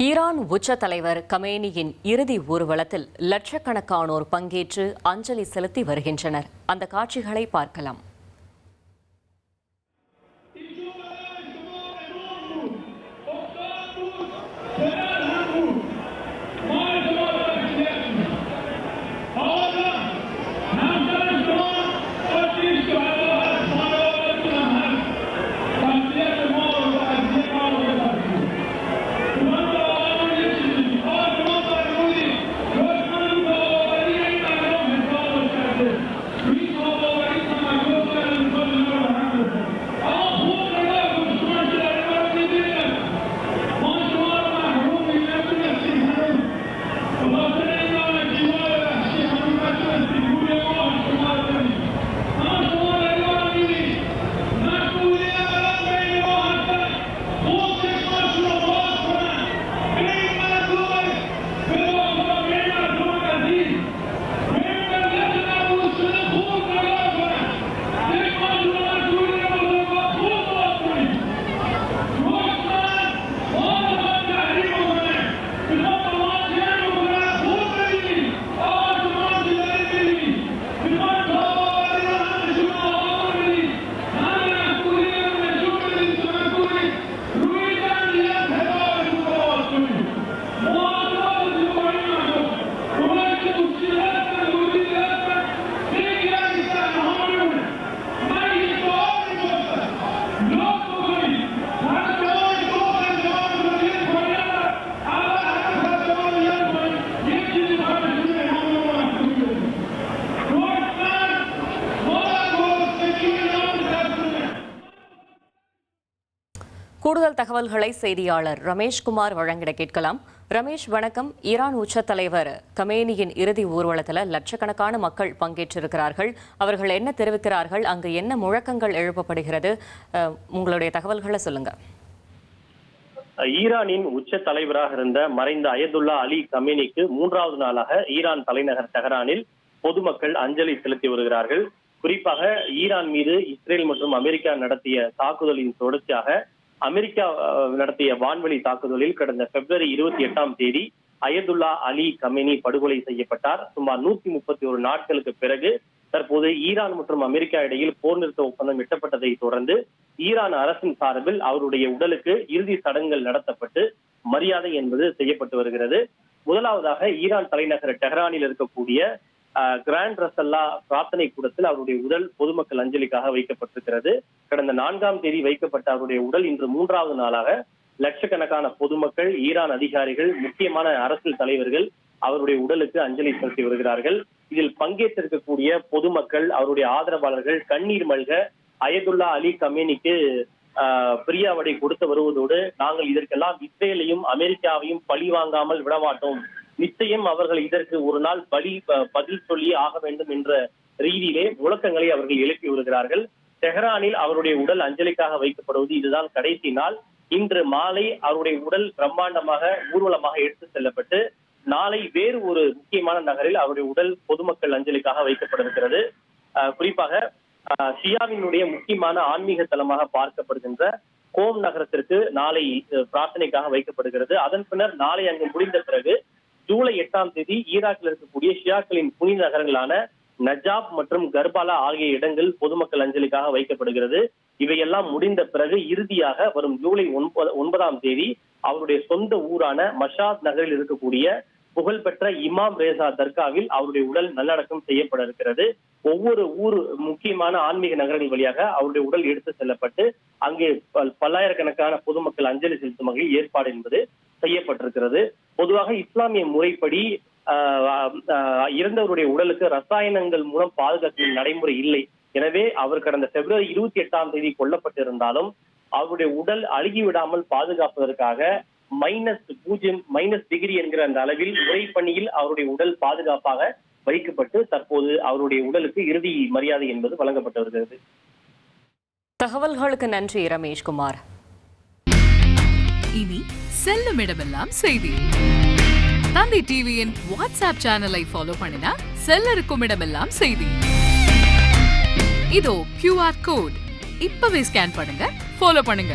Iran உச்ச தலைவர் கமேனியின் இறுதி ஊர்வலத்தில் லட்சக்கணக்கானோர் பங்கேற்று அஞ்சலி செலுத்தி வருகின்றனர். அந்த காட்சிகளை பார்க்கலாம். கூடுதல் தகவல்களை செய்தியாளர் ரமேஷ்குமார் வழங்கிட கேட்கலாம். ரமேஷ், வணக்கம். ஈரான் உச்ச தலைவர் கமேனியின் இறுதி ஊர்வலத்தில் லட்சக்கணக்கான மக்கள் பங்கேற்றிருக்கிறார்கள். அவர்கள் என்ன தெரிவிக்கிறார்கள்? அங்கு என்ன முழக்கங்கள் எழுப்பப்படுகிறது? உங்களுடைய தகவல்களை சொல்லுங்க. ஈரானின் உச்ச தலைவராக இருந்த மறைந்த அயதுல்லா அலி கமேனிக்கு 3வது நாளாக ஈரான் தலைநகர் தெஹரானில் பொதுமக்கள் அஞ்சலி செலுத்தி வருகிறார்கள். குறிப்பாக ஈரான் மீது இஸ்ரேல் மற்றும் அமெரிக்கா நடத்திய தாக்குதலின் தொடர்ச்சியாக அமெரிக்கா நடத்திய வான்வெளி தாக்குதலில் கடந்த பிப்ரவரி 28ஆம் தேதி அயதுல்லா அலி கமேனி படுகொலை செய்யப்பட்டார். சுமார் 131 நாட்களுக்கு பிறகு தற்போது ஈரான் மற்றும் அமெரிக்கா இடையில் போர் நிறுத்த ஒப்பந்தம் எட்டப்பட்டதை தொடர்ந்து ஈரான் அரசின் சார்பில் அவருடைய உடலுக்கு இறுதி சடங்குகள் நடத்தப்பட்டு மரியாதை என்பது செய்யப்பட்டு வருகிறது. முதலாவதாக ஈரான் தலைநகர் டெஹரானில் இருக்கக்கூடிய கிராண்ட் ரசல்லா பிரார்த்தனை கூடத்தில் அவருடைய உடல் பொதுமக்கள் அஞ்சலிக்காக வைக்கப்பட்டிருக்கிறது. கடந்த 4ஆம் தேதி வைக்கப்பட்ட அவருடைய உடல் இன்று 3வது நாளாக லட்சக்கணக்கான பொதுமக்கள், ஈரான் அதிகாரிகள், முக்கியமான அரசியல் தலைவர்கள் அவருடைய உடலுக்கு அஞ்சலி செலுத்தி வருகிறார்கள். இதில் பங்கேற்றிருக்கக்கூடிய பொதுமக்கள், அவருடைய ஆதரவாளர்கள் கண்ணீர் மல்க அயதுல்லா அலி கமேனிக்கு பிரியாவடை கொடுத்து வருவதோடு, நாங்கள் இதற்கெல்லாம் இஸ்ரேலையும் அமெரிக்காவையும் பழி வாங்காமல் விடமாட்டோம், நிச்சயம் அவர்கள் இதற்கு ஒரு நாள் பதில் சொல்லி ஆக வேண்டும் என்ற ரீதியிலே முழக்கங்களை அவர்கள் எழுப்பி வருகிறார்கள். தெஹரானில் அவருடைய உடல் அஞ்சலிக்காக வைக்கப்படுவது இதுதான் கடைசி நாள். இன்று மாலை அவருடைய உடல் பிரம்மாண்டமாக ஊர்வலமாக எடுத்து செல்லப்பட்டு நாளை வேறு ஒரு முக்கியமான நகரில் அவருடைய உடல் பொதுமக்கள் அஞ்சலிக்காக வைக்கப்பட்டிருக்கிறது. குறிப்பாக ஷியாவினுடைய முக்கியமான ஆன்மீக தலமாக பார்க்கப்படுகின்ற கோம் நகரத்திற்கு நாளை பிரார்த்தனைக்காக வைக்கப்படுகிறது. அதன் பின்னர் நாளை அங்கு முடிந்த பிறகு ஜூலை 8ஆம் தேதி ஈராக்கில் இருக்கக்கூடிய ஷியாக்களின் புனித நகரங்களான நஜாப் மற்றும் கர்பாலா ஆகிய இடங்கள் பொதுமக்கள் அஞ்சலிக்காக வைக்கப்படுகிறது. இவையெல்லாம் முடிந்த பிறகு இறுதியாக வரும் ஜூலை 9ஆம் தேதி அவருடைய சொந்த ஊரான மஷாத் நகரில் இருக்கக்கூடிய புகழ்பெற்ற இமாம் ரேசா தர்காவில் அவருடைய உடல் நல்லடக்கம் செய்யப்பட இருக்கிறது. ஒவ்வொரு முக்கியமான ஆன்மீக நகரங்கள் வழியாக அவருடைய உடல் எடுத்து செல்லப்பட்டு அங்கே பல்லாயிரக்கணக்கான பொதுமக்கள் அஞ்சலி செலுத்தும் வகையில் ஏற்பாடு என்பது செய்யப்பட்டிருக்கிறது. பொதுவாக இஸ்லாமிய முறைப்படி இறந்தவருடைய உடலுக்கு ரசாயனங்கள் மூலம் பாதுகாக்கும் நடைமுறை இல்லை. எனவே அவர் கடந்த பிப்ரவரி 28ஆம் தேதி கொல்லப்பட்டிருந்தாலும் அவருடைய உடல் அழுகிவிடாமல் பாதுகாப்பதற்காக -0 என்கிற அந்த அளவில் முறைப்பணியில் அவருடைய உடல் பாதுகாப்பாக வைக்கப்பட்டு தற்போது அவருடைய உடலுக்கு இறுதி மரியாதை என்பது வழங்கப்பட்டு வருகிறது. தகவல்களுக்கு நன்றி ரமேஷ்குமார். இனி செல்லும் இடமெல்லாம் செய்தி. தந்தி டிவியின் வாட்ஸ்அப் சேனலை ஃபாலோ பண்ணினா செல்லருக்கும் இடமெல்லாம் செய்தி. இதோ QR கோட் இப்பவே ஸ்கேன் பண்ணுங்க, ஃபாலோ பண்ணுங்க.